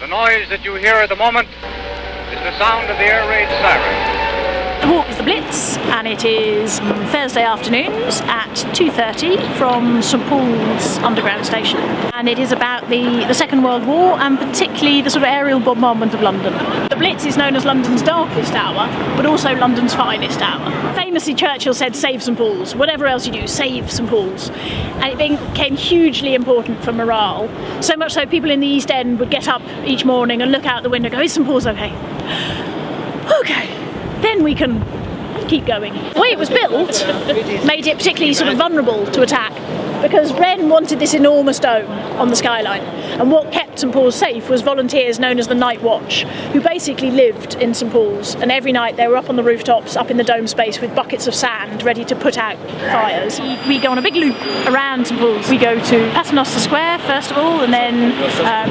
The noise that you hear at the moment is the sound of the air raid siren. The walk is the Blitz, and it is Thursday afternoons at 2:30 from St Paul's underground station. And it is about the Second World War, and particularly the sort of aerial bombardment of London. The Blitz is known as London's darkest hour, but also London's finest hour. Famously, Churchill said, "Save St Paul's. Whatever else you do, save St Paul's." And it became hugely important for morale. So much so people in the East End would get up each morning and look out the window and go, "Is St Paul's okay? Okay. Then we can keep going." The way it was built made it particularly sort of vulnerable to attack, because Wren wanted this enormous dome on the skyline, and what kept St Paul's safe was volunteers known as the Night Watch, who basically lived in St Paul's, and every night they were up on the rooftops, up in the dome space with buckets of sand ready to put out fires. We go on a big loop around St Paul's. We go to Paternoster Square first of all, and then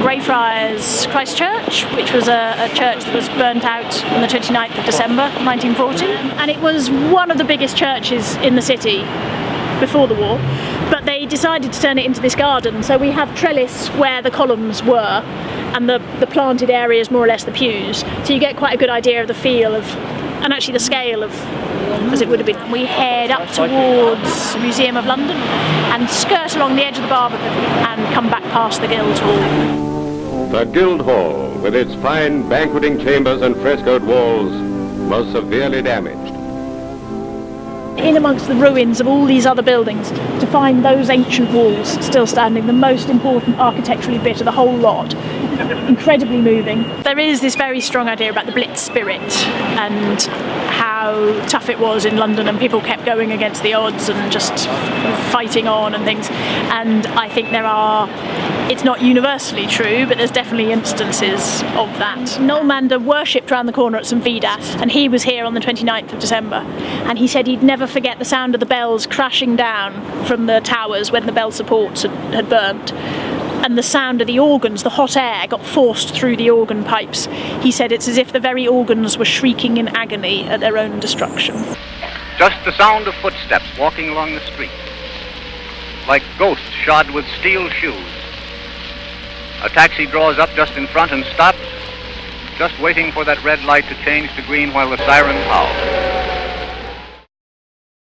Greyfriars Christ Church, which was a church that was burnt out on the 29th of December 1940, and it was one of the biggest churches in the city before the war, but they decided to turn it into this garden, so we have trellis where the columns were, and the planted area is more or less the pews, so you get quite a good idea of the feel of, and actually the scale of, as it would have been. We head up towards the Museum of London and skirt along the edge of the Barbican and come back past the Guildhall. The Guildhall, with its fine banqueting chambers and frescoed walls, was severely damaged. In amongst the ruins of all these other buildings, to find those ancient walls still standing, the most important architecturally bit of the whole lot. Incredibly moving. There is this very strong idea about the Blitz spirit and how tough it was in London, and people kept going against the odds and just fighting on and things. And I think it's not universally true, but there's definitely instances of that. Noel Mander worshipped round the corner at St Vidas, and he was here on the 29th of December, and he said he'd never forget the sound of the bells crashing down from the towers when the bell supports had burnt, and the sound of the organs. The hot air got forced through the organ pipes. He said it's as if the very organs were shrieking in agony at their own destruction. Just the sound of footsteps walking along the street, like ghosts shod with steel shoes. A taxi draws up just in front and stops, just waiting for that red light to change to green while the siren howls.